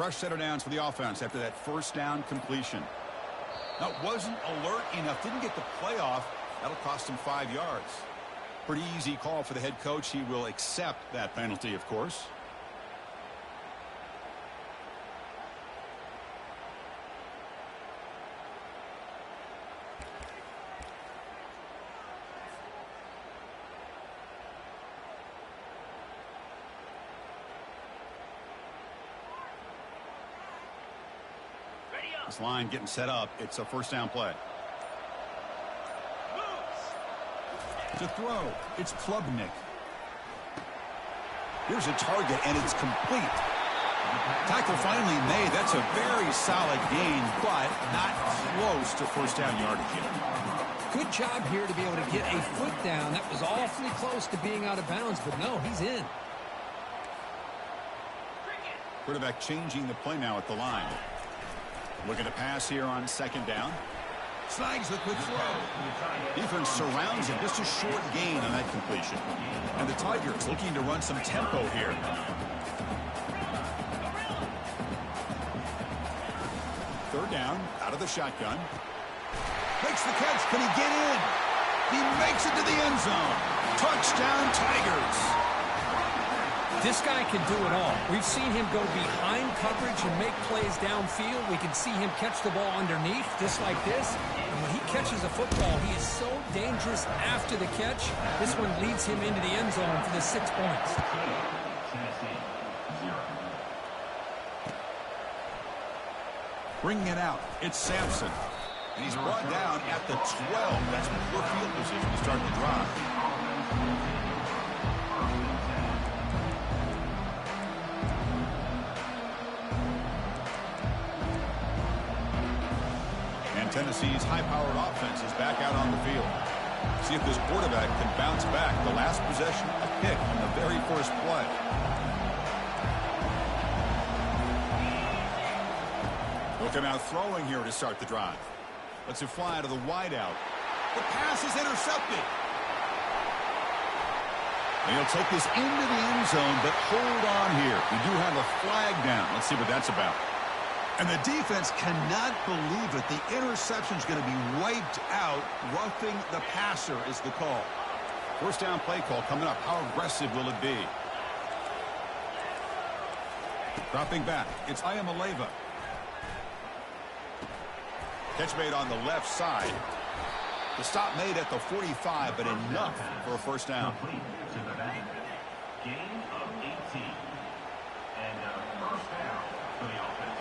fresh set of downs for the offense after that first down completion. Now, wasn't alert enough, didn't get the play off. That'll cost him 5 yards. Pretty easy call for the head coach. He will accept that penalty, of course. This line getting set up. It's a first down play. To throw, it's Klubnik. Here's a target, and it's complete. Tackle finally made. That's a very solid gain, but not close to first down yardage yet. Good job here to be able to get a foot down. That was awfully close to being out of bounds, but no, he's in. Quarterback changing the play now at the line. Looking to pass here on second down. Snags the quick throw. Defense surrounds him. Just a short gain on that completion. And the Tigers looking to run some tempo here. Third down, out of the shotgun. Makes the catch. Can he get in? He makes it to the end zone. Touchdown, Tigers. This guy can do it all. We've seen him go behind coverage and make plays downfield. We can see him catch the ball underneath, just like this. And when he catches a football, he is so dangerous after the catch. This one leads him into the end zone for the 6 points. Bringing it out, it's Sampson. And he's brought down at the 12. That's poor field position to start the drive. Tennessee's high-powered offense is back out on the field. See if this quarterback can bounce back. The last possession, a pick on the very first play. He'll come out throwing here to start the drive. Lets it fly to the wideout. The pass is intercepted. And he'll take this into the end zone, but hold on here. We do have a flag down. Let's see what that's about. And the defense cannot believe it. The interception is going to be wiped out. Roughing the passer is the call. First down play call coming up. How aggressive will it be? Dropping back. It's ALCMY. Catch made on the left side. The stop made at the 45, but enough for a first down. Gain of 18. And first down for the offense.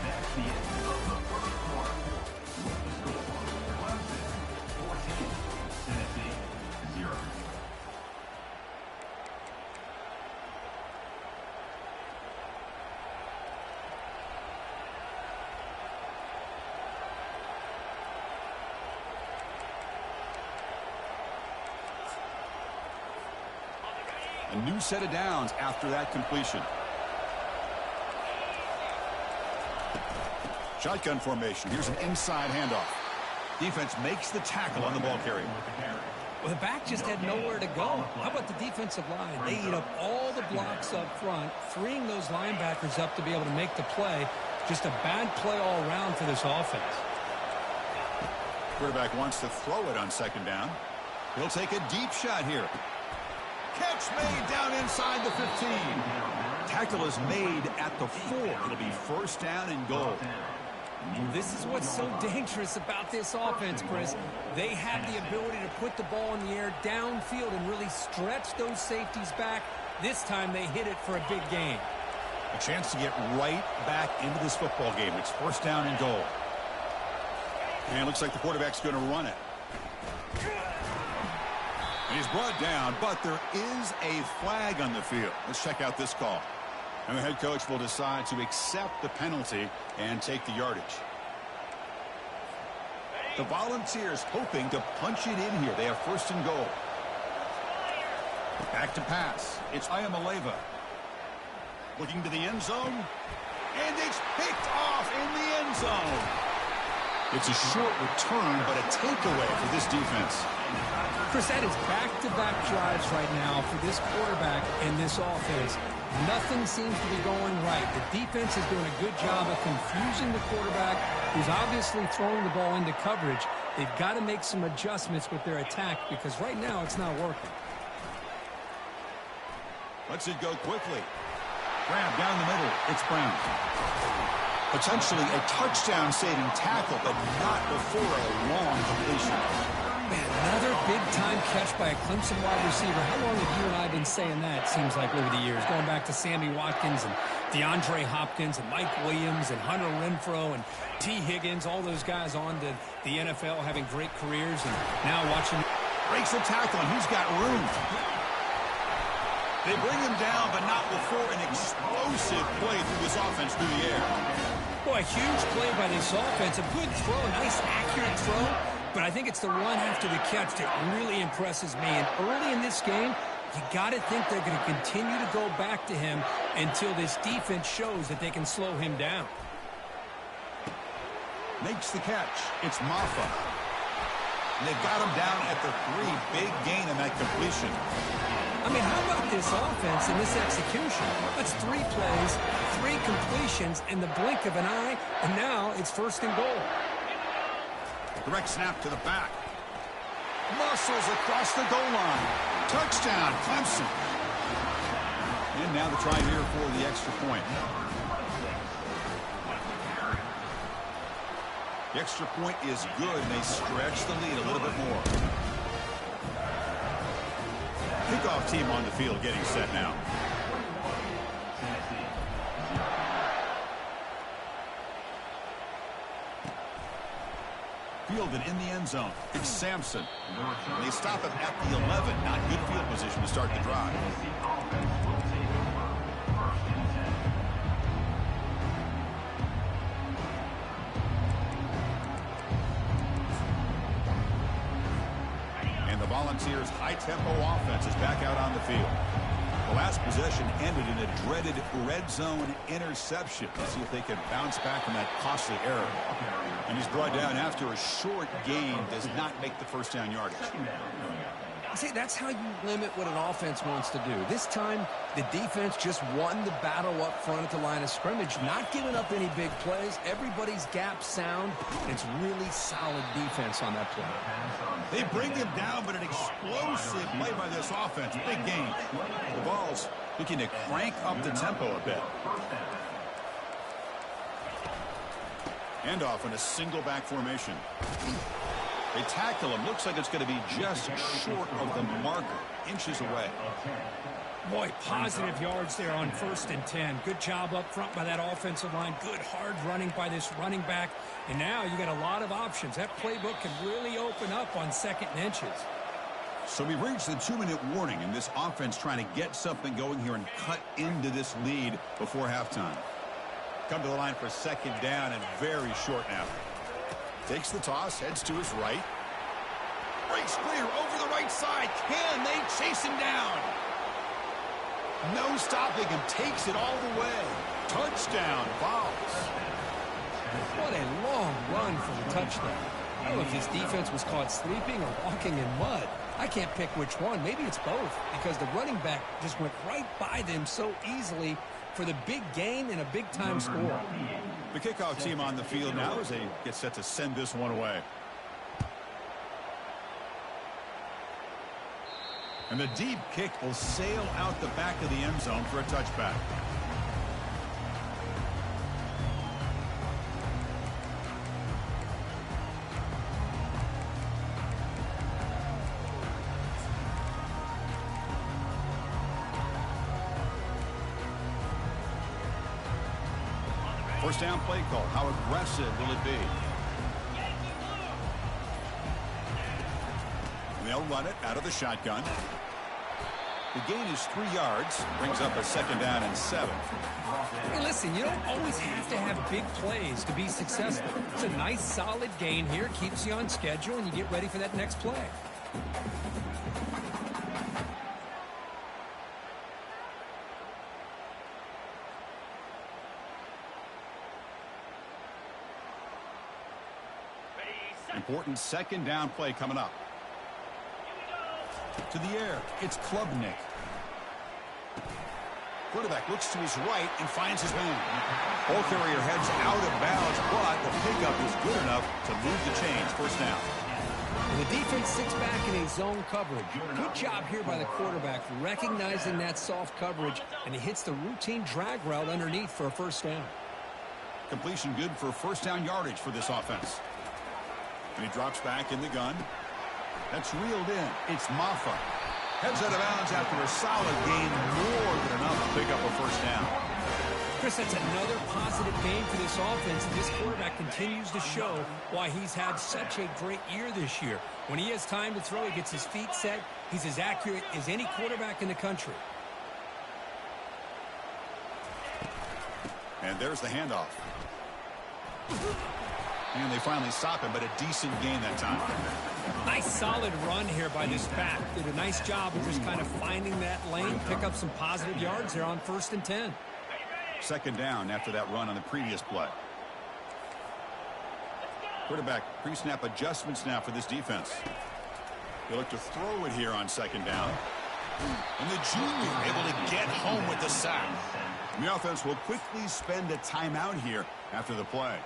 That's the end of the first quarter. Clemson 14, Tennessee 0. A new set of downs after that completion. Shotgun formation. Here's an inside handoff. Defense makes the tackle on the ball carrier. Well, the back just had nowhere to go. How about the defensive line? They eat up all the blocks up front, freeing those linebackers up to be able to make the play. Just a bad play all around for this offense. Quarterback wants to throw it on second down. He'll take a deep shot here. Catch made down inside the 15. Tackle is made at the 4. It'll be first down and goal. This is what's so dangerous about this offense, Chris. They have the ability to put the ball in the air downfield and really stretch those safeties back. This time they hit it for a big gain. A chance to get right back into this football game. It's first down and goal. And it looks like the quarterback's going to run it. And he's brought down, but there is a flag on the field. Let's check out this call. And the head coach will decide to accept the penalty and take the yardage. The Volunteers hoping to punch it in here. They have first and goal. Back to pass. It's ALCMY. Looking to the end zone. And it's picked off in the end zone. It's a short return, but a takeaway for this defense. Chris, that is back-to-back drives right now for this quarterback and this offense. Nothing seems to be going right. The defense is doing a good job of confusing the quarterback, who's obviously throwing the ball into coverage. They've got to make some adjustments with their attack because right now it's not working. Lets it go quickly. Grab down the middle. It's Brown. Potentially a touchdown-saving tackle, but not before a long completion. Man, another big-time catch by a Clemson wide receiver. How long have you and I been saying that, seems like, over the years? Going back to Sammy Watkins and DeAndre Hopkins and Mike Williams and Hunter Renfrow and T. Higgins, all those guys on to the NFL having great careers, and now watching. Breaks the tackle, and he's got room. They bring him down, but not before an explosive play through this offense through the air. Boy, a huge play by this offense. A good throw, a nice, accurate throw. But I think it's the run after the catch that really impresses me. And early in this game, you got to think they're going to continue to go back to him until this defense shows that they can slow him down. Makes the catch. It's Maffa. And they've got him down at the 3. Big gain in that completion. I mean, how about this offense and this execution? That's 3 plays, 3 completions in the blink of an eye, and now it's 1st and goal. Direct snap to the back. Muscles across the goal line. Touchdown, Clemson. And now the try here for the extra point. The extra point is good, and they stretch the lead a little bit more. Kickoff team on the field getting set now. Fielded in the end zone. It's Sampson. They stop him at the 11. Not good field position to start the drive. And the Volunteers' high-tempo offense is back out on the field. The last possession ended in a dreaded red zone interception. Let's see if they can bounce back from that costly error. And he's brought down after a short gain. Does not make the first down yardage. See, that's how you limit what an offense wants to do. This time, the defense just won the battle up front at the line of scrimmage, not giving up any big plays. Everybody's gap sound, and it's really solid defense on that play. They bring him down, but an explosive play by this offense. Big gain. The Vols looking to crank up the tempo a bit. Handoff in a single back formation. They tackle him. Looks like it's going to be just short of the marker. Inches away. Boy, positive yards there on 1st and 10. Good job up front by that offensive line. Good hard running by this running back. And now you got a lot of options. That playbook can really open up on 2nd and inches. So we've reached the 2-minute warning, and this offense trying to get something going here and cut into this lead before halftime. Come to the line for 2nd down and very short now. Takes the toss, heads to his right. Breaks clear over the right side. Can they chase him down? No stopping him. Takes it all the way. Touchdown, Vols. What a long run for the touchdown. I don't know if this defense was caught sleeping or walking in mud. I can't pick which one. Maybe it's both, because the running back just went right by them so easily for the big gain and a big-time score. The kickoff team on the field now as they get set to send this one away. And the deep kick will sail out the back of the end zone for a touchback. First down play call. How aggressive will it be? And they'll run it out of the shotgun. The gain is 3 yards. Brings up a 2nd down and 7. Hey, listen, you don't always have to have big plays to be successful. It's a nice, solid gain here. Keeps you on schedule, and you get ready for that next play. Important second down play coming up. To the air, it's Klubnik. Quarterback looks to his right and finds his man. Ball carrier heads out of bounds, but the pickup is good enough to move the chains. First down. And the defense sits back in a zone coverage. Good job here by the quarterback recognizing that soft coverage, and he hits the routine drag route underneath for a first down. Completion good for first down yardage for this offense. And he drops back in the gun. That's reeled in. It's Maffa. Heads out of bounds after a solid gain, more than enough to pick up a first down. Chris, that's another positive game for this offense, and this quarterback continues to show why he's had such a great year this year. When he has time to throw, he gets his feet set. He's as accurate as any quarterback in the country. And there's the handoff. And they finally stop him, but a decent gain that time. Nice solid run here by this back. Did a nice job of just kind of finding that lane, pick up some positive yards there on 1st and 10. Second down after that run on the previous play. Quarterback pre-snap adjustments now for this defense. They look to throw it here on second down. And the junior able to get home with the sack. And the offense will quickly spend a timeout here after the play.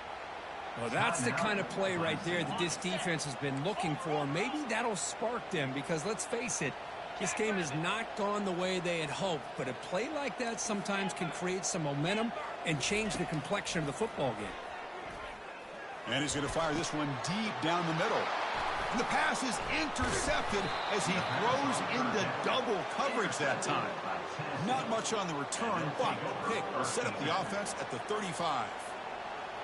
Well, that's the kind of play right there that this defense has been looking for. Maybe that'll spark them because, let's face it, this game has not gone the way they had hoped. But a play like that sometimes can create some momentum and change the complexion of the football game. And he's going to fire this one deep down the middle. And the pass is intercepted as he throws into double coverage that time. Not much on the return, but the pick will set up the offense at the 35.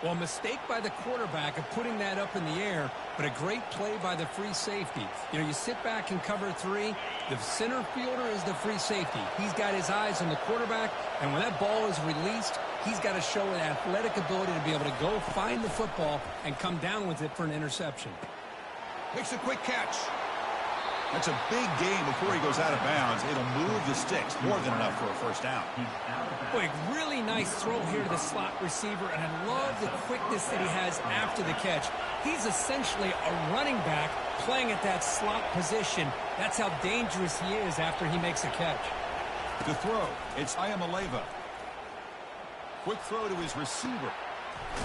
Well, a mistake by the quarterback of putting that up in the air, but a great play by the free safety. You know, you sit back and cover 3. The center fielder is the free safety. He's got his eyes on the quarterback, and when that ball is released, he's got to show an athletic ability to be able to go find the football and come down with it for an interception. Makes a quick catch. That's a big gain before he goes out of bounds. It'll move the sticks more than enough for a first down. Boy, really nice throw here to the slot receiver, and I love the quickness that he has after the catch. He's essentially a running back playing at that slot position. That's how dangerous he is after he makes a catch. To throw, it's ALCMY. Quick throw to his receiver.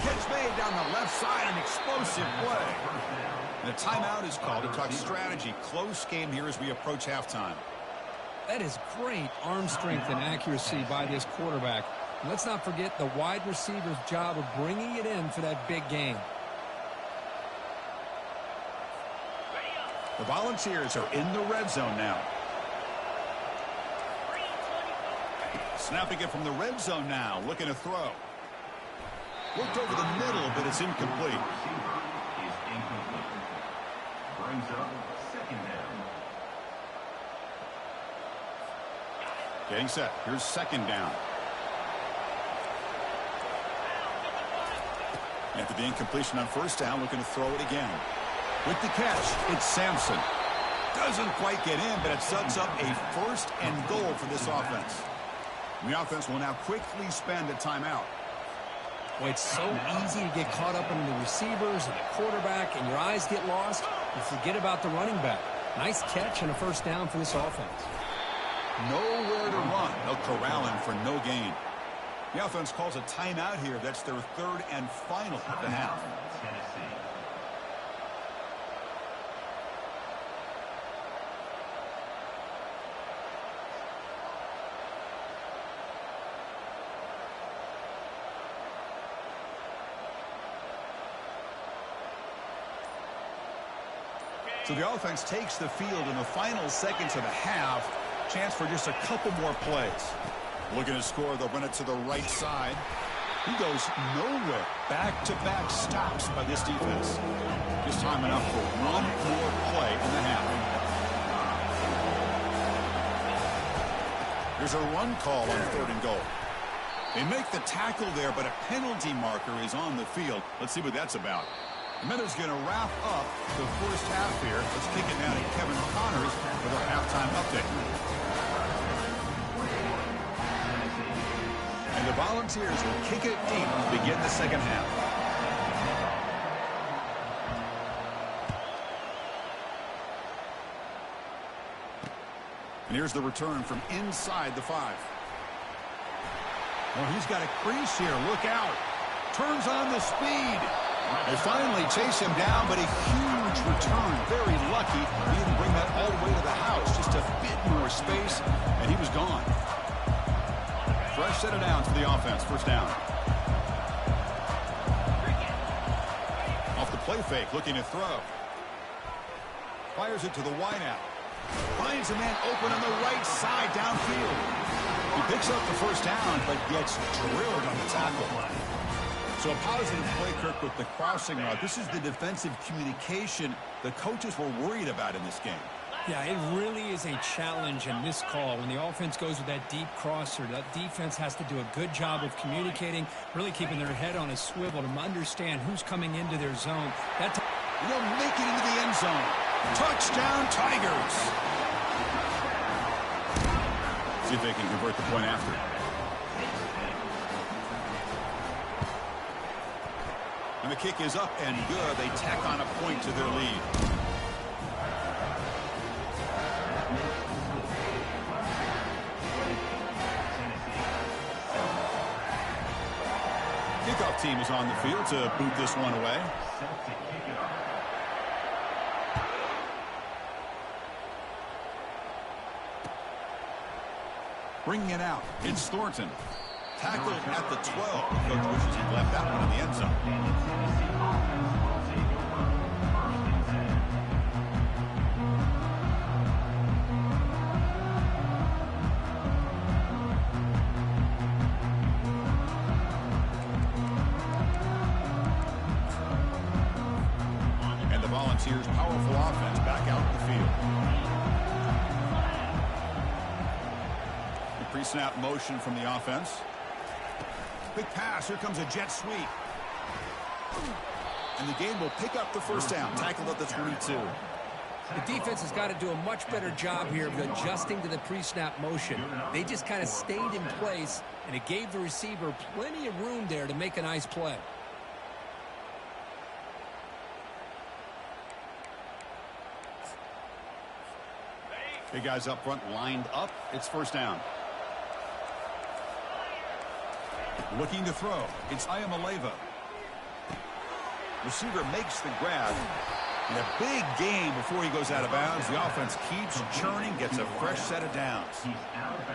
Catch made down the left side, an explosive play. And a timeout is called to talk strategy. Close game here as we approach halftime. That is great arm strength and accuracy by this quarterback. And let's not forget the wide receiver's job of bringing it in for that big game. The Volunteers are in the red zone now. Snapping it from the red zone now, looking to throw. Looked over the middle, but it's incomplete. Brings up second down. Getting set. Here's second down. After the incompletion on first down, looking to throw it again. With the catch, it's Sampson. Doesn't quite get in, but it sets up a 1st and goal for this offense. The offense will now quickly spend a timeout. Boy, it's so easy to get caught up in the receivers and the quarterback, and your eyes get lost. You forget about the running back. Nice catch and a first down for this offense. Nowhere to run. They'll corral him for no gain. The offense calls a timeout here. That's their 3rd and final of the half. So the offense takes the field in the final seconds of the half. Chance for just a couple more plays. Looking to score, they'll run it to the right side. He goes nowhere. Back-to-back stops by this defense. Just time enough for one more play in the half. There's a run call on 3rd and goal. They make the tackle there, but a penalty marker is on the field. Let's see what that's about. The minute's going to wrap up the first half here. Let's kick it down to Kevin Connors with our halftime update. And the Volunteers will kick it deep to begin the second half. And here's the return from inside the 5. Well, he's got a crease here. Look out. Turns on the speed. They finally chase him down, but a huge return. Very lucky. He didn't bring that all the way to the house. Just a bit more space, and he was gone. Fresh set of downs for the offense. First down. Off the play fake, looking to throw. Fires it to the wideout. Finds a man open on the right side downfield. He picks up the first down, but gets drilled on the tackle. So a positive play, Kirk, with the crossing route. This is the defensive communication the coaches were worried about in this game. Yeah, it really is a challenge in this call. When the offense goes with that deep crosser, that defense has to do a good job of communicating, really keeping their head on a swivel to understand who's coming into their zone. They'll make it into the end zone. Touchdown, Tigers. See if they can convert the point after. And the kick is up and good. They tack on a point to their lead. Kickoff team is on the field to boot this one away. Bringing it out, it's Thornton. Tackled at the 12. Coach wishes he'd left that one in the end zone. And the Volunteers' powerful offense back out in the field. Pre-snap motion from the offense. Big pass. Here comes a jet sweep. And the game will pick up the first down. Tackled at the 22. The defense has got to do a much better job here of adjusting to the pre-snap motion. They just kind of stayed in place, and it gave the receiver plenty of room there to make a nice play. Big guys up front lined up. It's first down. Looking to throw. It's ALCMY. Receiver makes the grab. And a big gain before he goes out of bounds. The offense keeps churning, gets a fresh set of downs.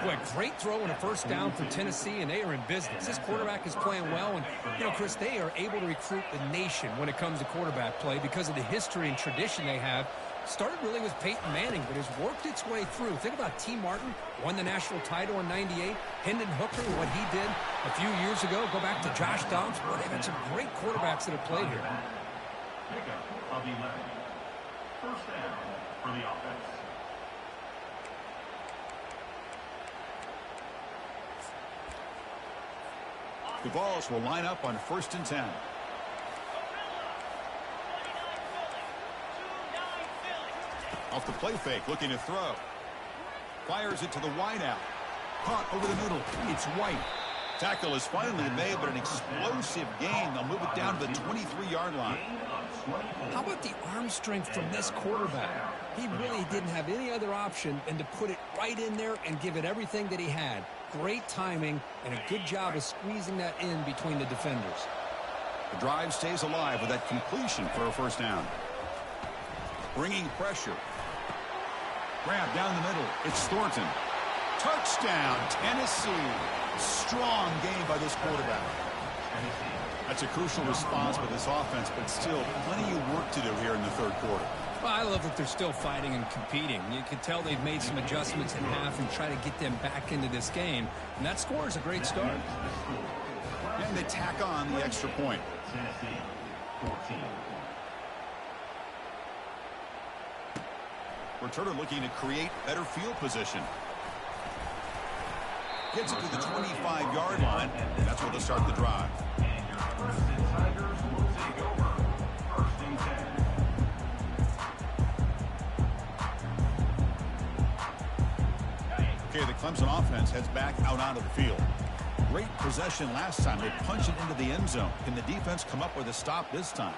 Boy, great throw and a first down for Tennessee, and they are in business. This quarterback is playing well, and, you know, Chris, they are able to recruit the nation when it comes to quarterback play because of the history and tradition they have. Started really with Peyton Manning, but has worked its way through. Think about T. Martin, won the national title in '98. Hendon Hooker, what he did a few years ago. Go back to Josh Dobbs. Boy, they've had some great quarterbacks that have played here. First down for the offense. The Vols will line up on 1st and 10. Off the play fake, looking to throw. Fires it to the wideout. Caught over the middle. It's White. Tackle is finally made, but an explosive gain. They'll move it down to the 23-yard line. How about the arm strength from this quarterback? He really didn't have any other option than to put it right in there and give it everything that he had. Great timing and a good job of squeezing that in between the defenders. The drive stays alive with that completion for a first down. Bringing pressure. Grab down the middle. It's Thornton. Touchdown, Tennessee. Strong game by this quarterback. That's a crucial response by this offense, but still plenty of work to do here in the third quarter. Well, I love that they're still fighting and competing. You can tell they've made some adjustments in half and try to get them back into this game. And that score is a great start. And they tack on the extra point. Tennessee, 14. Returner looking to create better field position. Gets it to the 25-yard line. That's where they'll start the drive. And your Clemson Tigers will take over. 1st and 10. Okay, the Clemson offense heads back out onto the field. Great possession last time. They punch it into the end zone. Can the defense come up with a stop this time?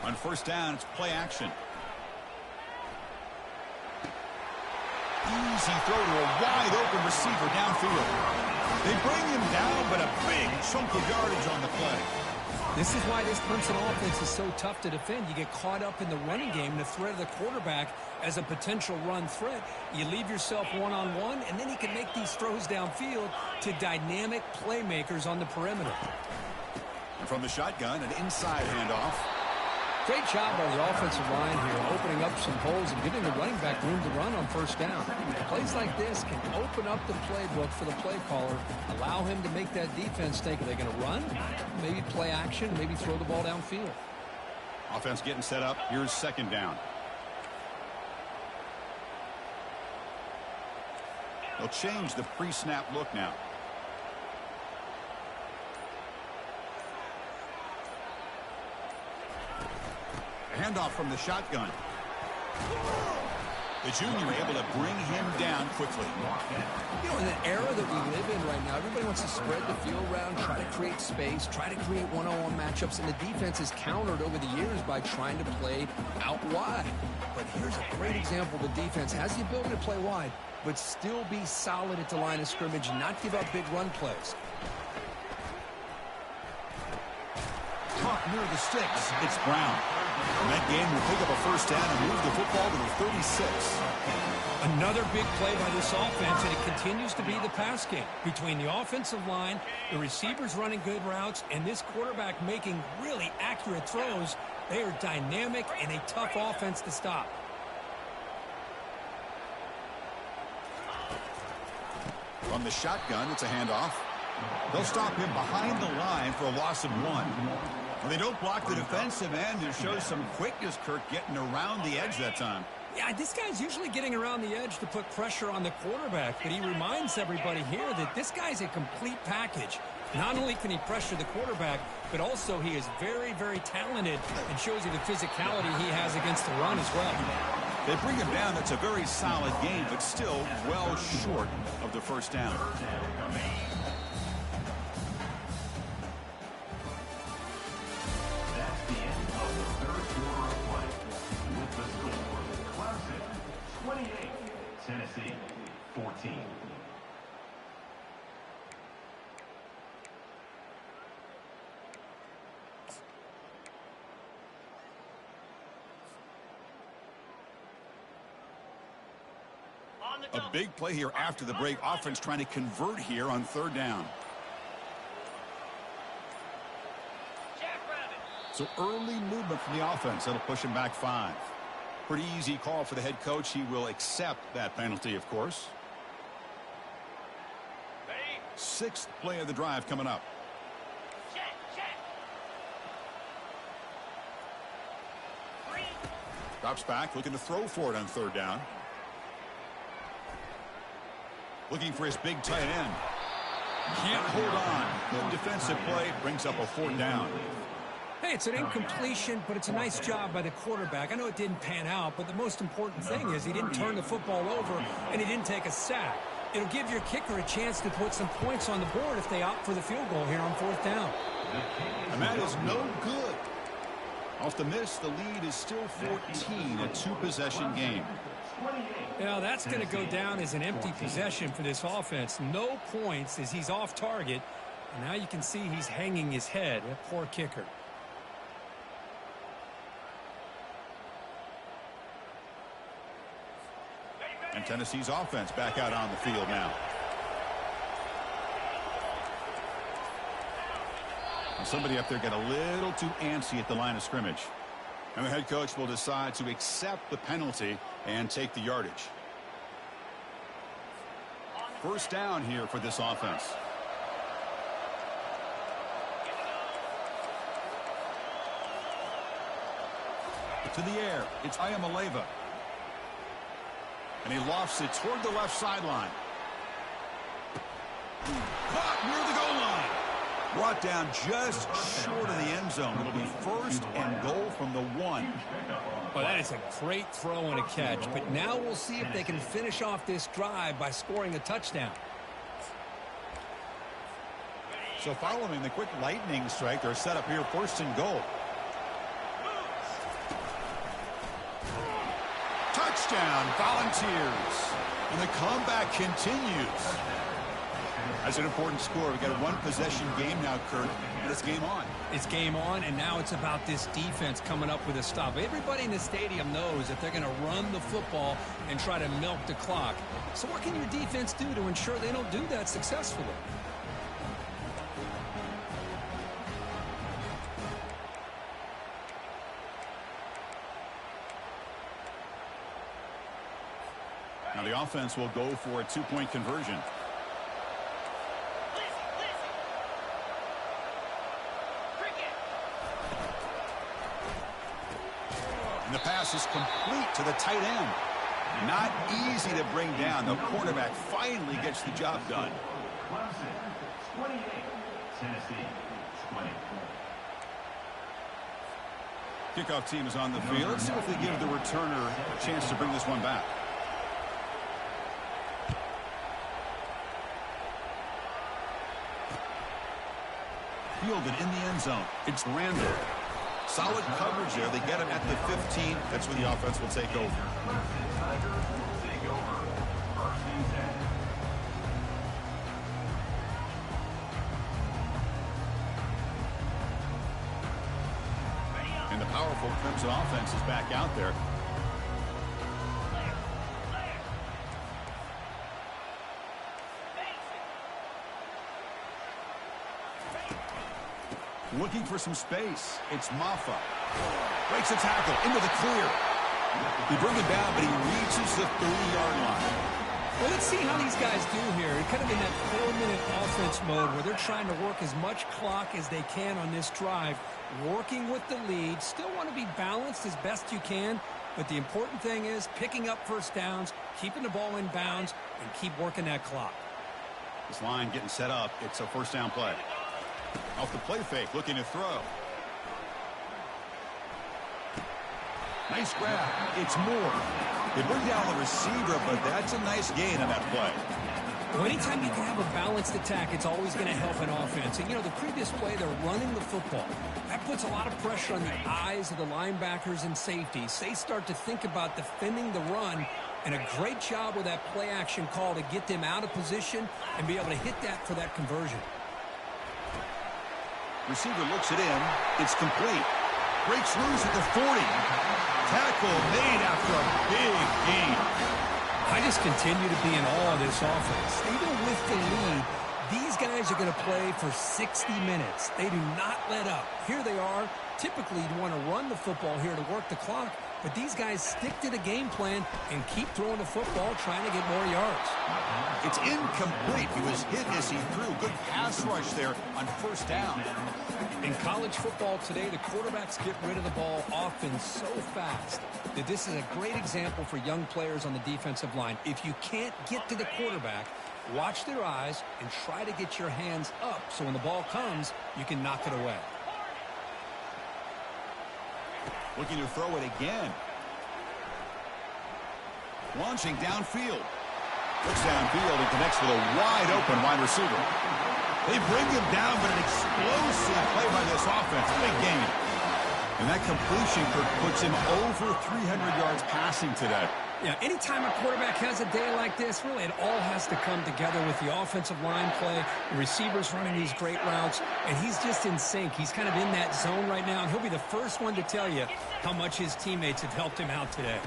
On first down, it's play action. easy throw to a wide-open receiver downfield. They bring him down, but a big chunk of yardage on the play. This is why this Clemson offense is so tough to defend. You get caught up in the running game, the threat of the quarterback as a potential run threat. You leave yourself one-on-one, and then he can make these throws downfield to dynamic playmakers on the perimeter. And from the shotgun, an inside handoff. Great job by the offensive line here, opening up some holes and giving the running back room to run on first down. Plays like this can open up the playbook for the play caller, allow him to make that defense think, are they going to run? Maybe play action, maybe throw the ball downfield. Offense getting set up. Here's second down. They'll change the pre-snap look now. Handoff from the shotgun. The junior able to bring him down quickly. You know, in the era that we live in right now, everybody wants to spread the field around, try to create space, try to create one-on-one matchups, and the defense is countered over the years by trying to play out wide. But here's a great example. The defense has the ability to play wide, but still be solid at the line of scrimmage and not give up big run plays. Caught near the sticks. It's Brown. And that game will pick up a first down and move the football to the 36. Another big play by this offense, and it continues to be the pass game. Between the offensive line, the receivers running good routes, and this quarterback making really accurate throws, they are dynamic and a tough offense to stop. From the shotgun, it's a handoff. They'll stop him behind the line for a loss of 1. Well, they don't block the defensive end. It shows some quickness, Kirk, getting around the edge that time. Yeah, this guy's usually getting around the edge to put pressure on the quarterback, but he reminds everybody here that this guy's a complete package. Not only can he pressure the quarterback, but also he is very, very talented and shows you the physicality he has against the run as well. They bring him down. It's a very solid game, but still well short of the first down. That's the end of the third quarter of play. With the score, Clemson 28, Tennessee 14. A big play here after the break. Offense trying to convert here on third down. So early movement from the offense. That'll push him back 5. Pretty easy call for the head coach. He will accept that penalty, of course. 6th play of the drive coming up. Drops back, looking to throw for it on third down. Looking for his big tight end. Can't hold on. Good defensive play. Brings up a 4th down. Hey, it's an incompletion, but it's a nice job by the quarterback. I know it didn't pan out, but the most important thing is he didn't turn the football over and he didn't take a sack. It'll give your kicker a chance to put some points on the board if they opt for the field goal here on 4th down. And that is no good. Off the miss, the lead is still 14, a 2-possession game. Now, that's going to go down as an empty possession for this offense. No points as he's off target. And now you can see he's hanging his head. A poor kicker. And Tennessee's offense back out on the field now. And somebody up there got a little too antsy at the line of scrimmage. And the head coach will decide to accept the penalty and take the yardage. First down here for this offense. To the air, it's ALCMY. And he lofts it toward the left sideline. Caught near the goal line. Brought down just short of the end zone. It'll be 1st and goal from the 1. Well, that is a great throw and a catch. But now we'll see if they can finish off this drive by scoring a touchdown. So following the quick lightning strike, they're set up here 1st and goal. Touchdown, Volunteers. And the comeback continues. That's an important score. We've got a one-possession game now, Kurt, and it's game on. It's game on, and now it's about this defense coming up with a stop. Everybody in the stadium knows that they're going to run the football and try to milk the clock. So what can your defense do to ensure they don't do that successfully? Now the offense will go for a two-point conversion. And the pass is complete to the tight end. Not easy to bring down. The quarterback finally gets the job done. Clemson, 28. Tennessee, 20. Kickoff team is on the field. Let's see if they give the returner a chance to bring this one back. Fielded in the end zone. It's Randall. Solid coverage there. They get him at the 15. That's when the offense will take over. And the powerful Clemson offense is back out there. Looking for some space. It's Maffa. Breaks a tackle into the clear. He brings it down, but he reaches the 30-yard line. Well, let's see how these guys do here. Kind of in that 4-minute offense mode where they're trying to work as much clock as they can on this drive, working with the lead. Still want to be balanced as best you can, but the important thing is picking up first downs, keeping the ball in bounds, and keep working that clock. This line getting set up. It's a first down play. Off the play fake, looking to throw. Nice grab. It's Moore. They bring down the receiver, but that's a nice gain on that play. Well, anytime you can have a balanced attack, it's always going to help an offense. And, you know, the previous play, they're running the football. That puts a lot of pressure on the eyes of the linebackers and safeties. They start to think about defending the run, and a great job with that play action call to get them out of position and be able to hit that for that conversion. Receiver looks it in. It's complete. Breaks loose at the 40. Tackle made after a big gain. I just continue to be in awe of this offense. Even with the lead, these guys are going to play for 60 minutes. They do not let up. Here they are. Typically, you want to run the football here to work the clock, but these guys stick to the game plan and keep throwing the football, trying to get more yards. It's incomplete. He was hit as he threw. Good pass rush there on first down. In college football today, the quarterbacks get rid of the ball often so fast that this is a great example for young players on the defensive line. If you can't get to the quarterback, watch their eyes and try to get your hands up so when the ball comes, you can knock it away. Looking to throw it again. Launching downfield. Looks downfield and connects with a wide-open wide receiver. They bring him down, but an explosive play by this offense. Big game. And that completion puts him over 300 yards passing today. Yeah, anytime a quarterback has a day like this, really it all has to come together with the offensive line play, the receivers running these great routes, and he's just in sync. He's kind of in that zone right now, and he'll be the first one to tell you how much his teammates have helped him out today.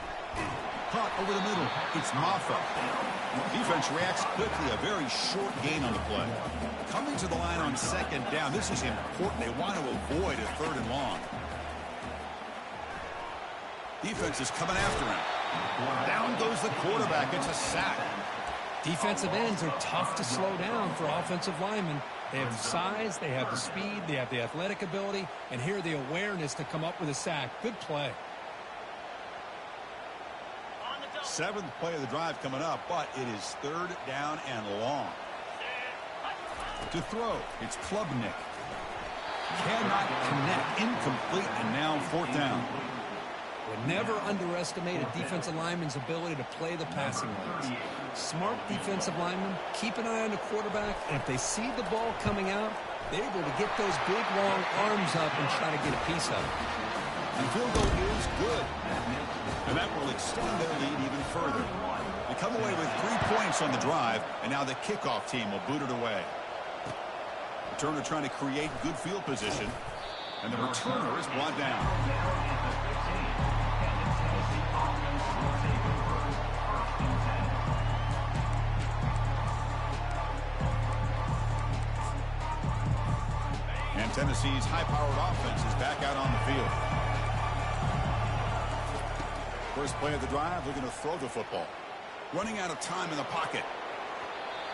Caught over the middle. It's Maffa. Defense reacts quickly. A very short gain on the play. Coming to the line on second down. This is important. They want to avoid a third and long. Defense is coming after him. Down goes the quarterback. It's a sack. Defensive ends are tough to slow down for offensive linemen. They have the size, they have the speed, they have the athletic ability, and here the awareness to come up with a sack. Good play. Seventh play of the drive coming up, but it is third down and long. To throw, it's Klubnik. Cannot connect. Incomplete, and now fourth down. Would never underestimate a defensive lineman's ability to play the passing lanes. Smart defensive linemen keep an eye on the quarterback, and if they see the ball coming out, they're able to get those big, long arms up and try to get a piece of it. And field goal is good. And that will extend their lead even further. They come away with 3 points on the drive, and now the kickoff team will boot it away. Returner trying to create good field position, and the returner is brought down. And Tennessee's high-powered offense is back out on the field. First play of the drive, looking to throw the football. Running out of time in the pocket.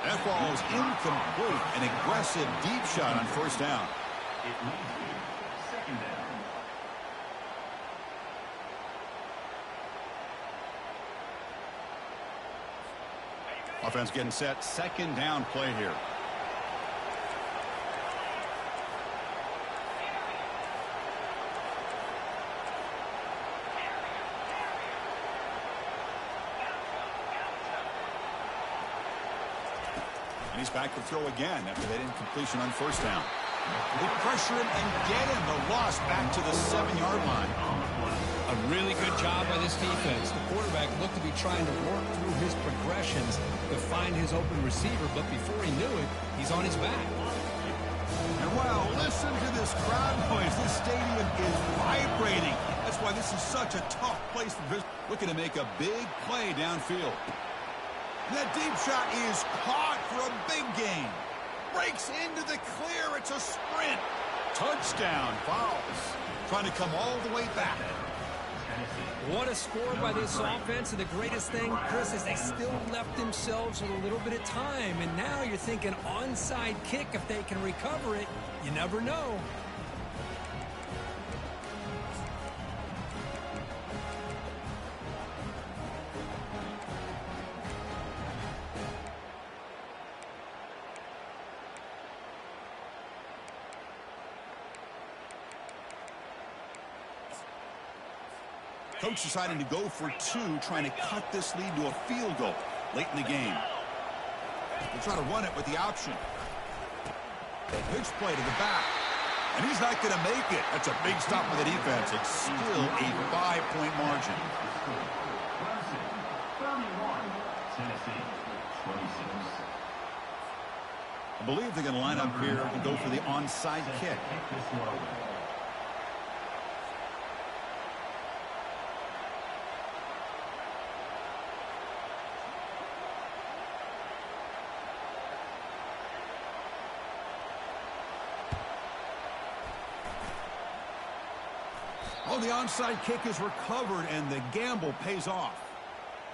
That ball is incomplete. An aggressive deep shot on first down. It leads to second down. Offense getting set. Second down play here. And he's back to throw again after that incompletion on first down. They pressure him and get him. The loss back to the 7-yard line. A really good job by this defense. The quarterback looked to be trying to work through his progressions to find his open receiver, but before he knew it, he's on his back. And wow, listen to this crowd noise. This stadium is vibrating. That's why this is such a tough place for visitors. Looking to make a big play downfield. And that deep shot is caught for a big gain. Breaks into the clear. It's a sprint. Touchdown. Fouls. Trying to come all the way back. What a score by this offense. And the greatest thing, Chris, is they still left themselves with a little bit of time. And now you're thinking onside kick. If they can recover it, you never know. Coach deciding to go for 2, trying to cut this lead to a field goal late in the game. They'll try to run it with the option. Pitch play to the back. And he's not going to make it. That's a big stop for the defense. It's still a 5-point margin. Clemson, 31. Tennessee, 26. I believe they're going to line up here and go for the onside kick. Oh, the onside kick is recovered, and the gamble pays off.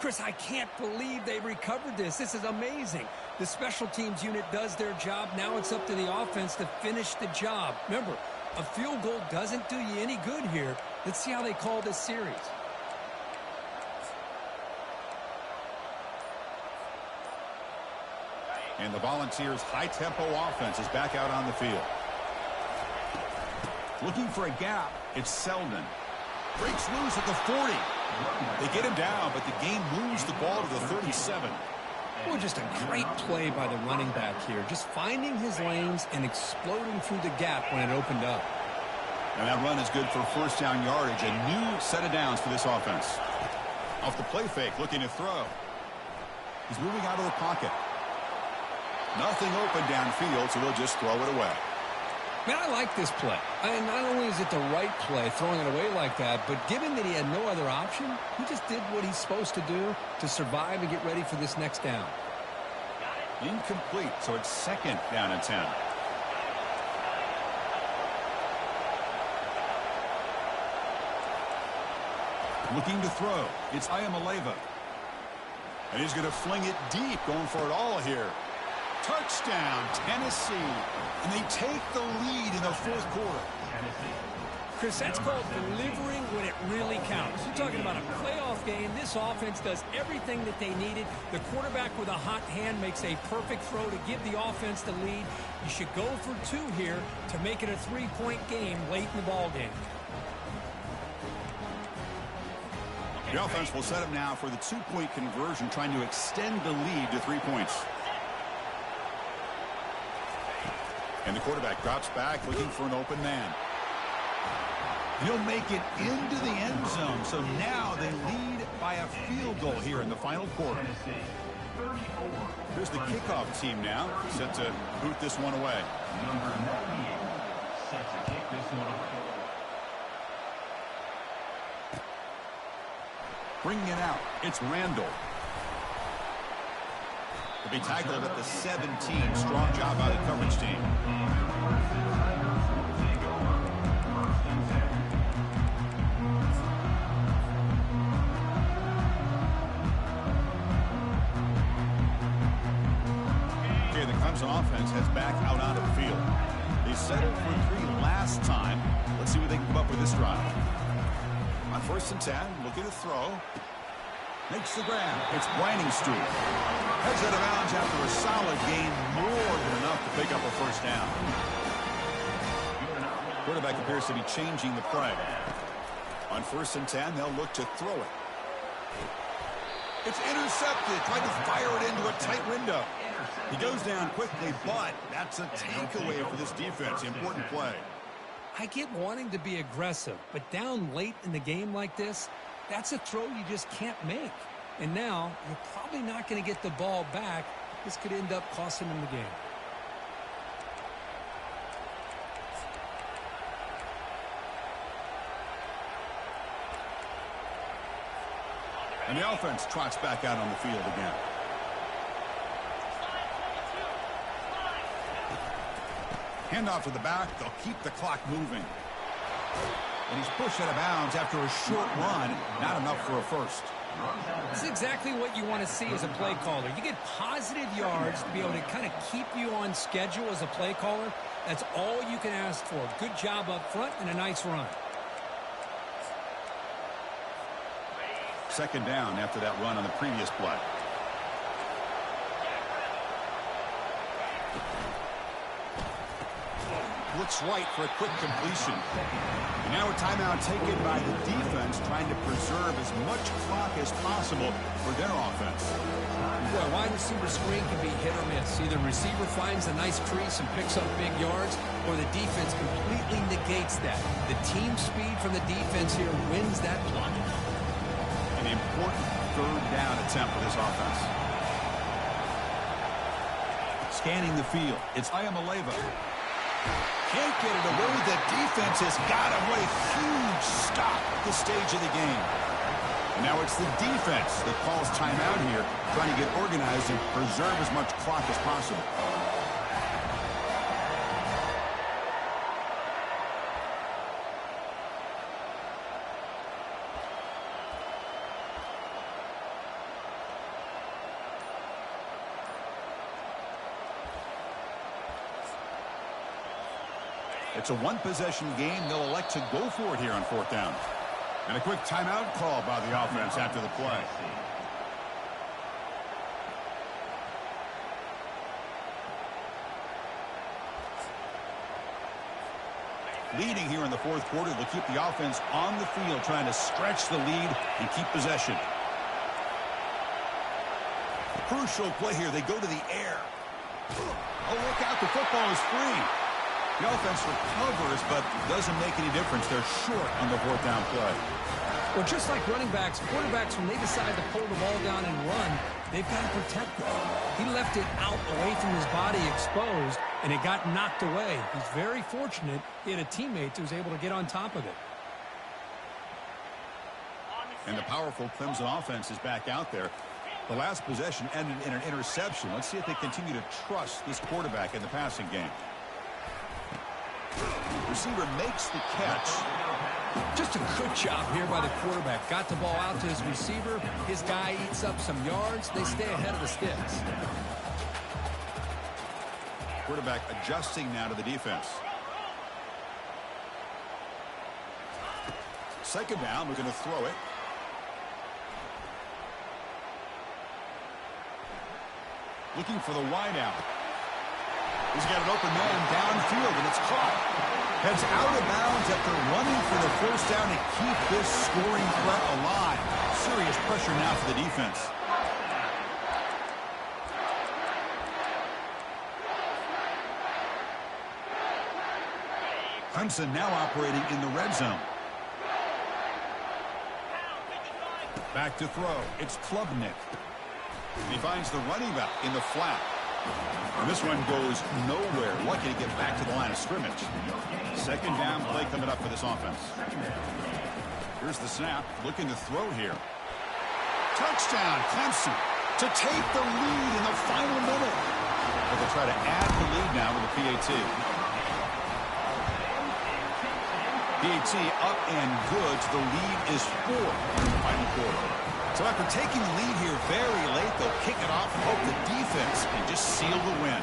Chris, I can't believe they recovered this. This is amazing. The special teams unit does their job. Now it's up to the offense to finish the job. Remember, a field goal doesn't do you any good here. Let's see how they call this series. And the Volunteers' high-tempo offense is back out on the field. Looking for a gap. It's Selden. Breaks loose at the 40. They get him down, but the game moves the ball to the 37. Well, just a great play by the running back here. Just finding his lanes and exploding through the gap when it opened up. And that run is good for first down yardage. A new set of downs for this offense. Off the play fake, looking to throw. He's moving out of the pocket. Nothing open downfield, so they'll just throw it away. Man, I like this play. And not only is it the right play, throwing it away like that, but given that he had no other option, he just did what he's supposed to do to survive and get ready for this next down. Incomplete, so it's second down and 10. Looking to throw. It's Ayamaleva. And he's going to fling it deep, going for it all here. Touchdown, Tennessee. And they take the lead in the fourth quarter. Chris, that's called delivering when it really counts. You're talking about a playoff game. This offense does everything that they needed. The quarterback with a hot hand makes a perfect throw to give the offense the lead. You should go for 2 here to make it a 3-point game late in the ball game. The offense will set up now for the 2-point conversion, trying to extend the lead to 3 points. And the quarterback drops back, looking for an open man. He'll make it into the end zone, so now they lead by a field goal here in the final quarter. Here's the kickoff team now, set to boot this one away. Number 98 set to kick this one away. Bringing it out, it's Randall. To be tackled at the 17. Strong job by the coverage team. Okay, the Clemson offense heads back out onto the field. They settled for 3 last time. Let's see what they can come up with this drive. On 1st and 10, looking to throw. Makes the grab. It's Briningstool. Heads out of bounds after a solid gain, more than enough to pick up a first down. Quarterback appears to be changing the play. On 1st and 10, they'll look to throw it. It's intercepted. Trying to fire it into a tight window. He goes down quickly, but that's a takeaway for this defense. Important play. I get wanting to be aggressive, but down late in the game like this, that's a throw you just can't make. And now, you're probably not going to get the ball back. This could end up costing them the game. And the offense trots back out on the field again. Handoff to the back. They'll keep the clock moving. And he's pushed out of bounds after a short run. Not enough for a first. This is exactly what you want to see as a play caller. You get positive yards to be able to kind of keep you on schedule as a play caller. That's all you can ask for. Good job up front and a nice run. 2nd down after that run on the previous play. Looks right for a quick completion. And now a timeout taken by the defense, trying to preserve as much clock as possible for their offense. Boy, wide receiver screen can be hit or miss. Either receiver finds a nice crease and picks up big yards, or the defense completely negates that. The team speed from the defense here wins that play. An important 3rd down attempt for this offense. Scanning the field, it's ALCMY. Can't get it away. The defense has got him. What a huge stop at this stage of the game. And now it's the defense that calls timeout here, trying to get organized and preserve as much clock as possible. It's a 1-possession game. They'll elect to go for it here on 4th down. And a quick timeout call by the offense after the play. Leading here in the 4th quarter, they'll keep the offense on the field, trying to stretch the lead and keep possession. Crucial play here. They go to the air. Oh, look out. The football is free. The offense recovers, but doesn't make any difference. They're short on the 4th down play. Well, just like running backs, quarterbacks, when they decide to pull the ball down and run, they've got to protect it. He left it out away from his body exposed, and it got knocked away. He's very fortunate he had a teammate who was able to get on top of it. And the powerful Clemson offense is back out there. The last possession ended in an interception. Let's see if they continue to trust this quarterback in the passing game. Receiver makes the catch. Just a good job here by the quarterback. Got the ball out to his receiver. His guy eats up some yards. They stay ahead of the sticks. Quarterback adjusting now to the defense. 2nd down, we're going to throw it. Looking for the wideout. He's got an open man downfield, and it's caught. Heads out of bounds after running for the 1st down to keep this scoring threat alive. Serious pressure now for the defense. Clemson now operating in the red zone. Back to throw. It's Klubnik. He finds the running back in the flat. And this one goes nowhere. Lucky to get back to the line of scrimmage. Second down play coming up for this offense. Here's the snap. Looking to throw here. Touchdown, Clemson, to take the lead in the final minute. But they'll try to add the lead now with the PAT. PAT up and good. The lead is 4 in the final quarter. So after taking the lead here very late, they'll kick it off and hope the defense can just seal the win.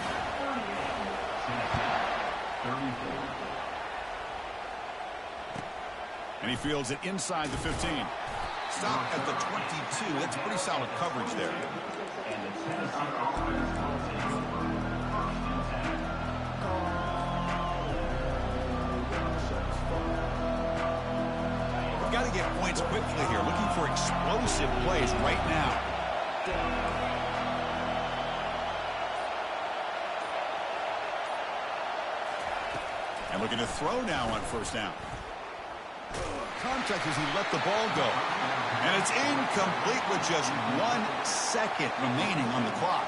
And he fields it inside the 15. Stop at the 22. That's pretty solid coverage there. Got to get points quickly here. Looking for explosive plays right now. And looking to throw now on first down. Contact as he let the ball go. And it's incomplete with just 1 second remaining on the clock.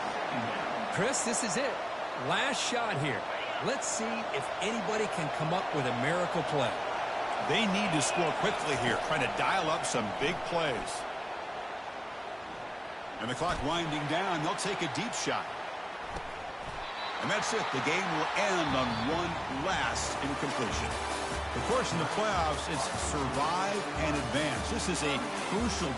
Chris, this is it. Last shot here. Let's see if anybody can come up with a miracle play. They need to score quickly here, trying to dial up some big plays. And the clock winding down, they'll take a deep shot. And that's it. The game will end on one last incompletion. Of course, in the playoffs, it's survive and advance. This is a crucial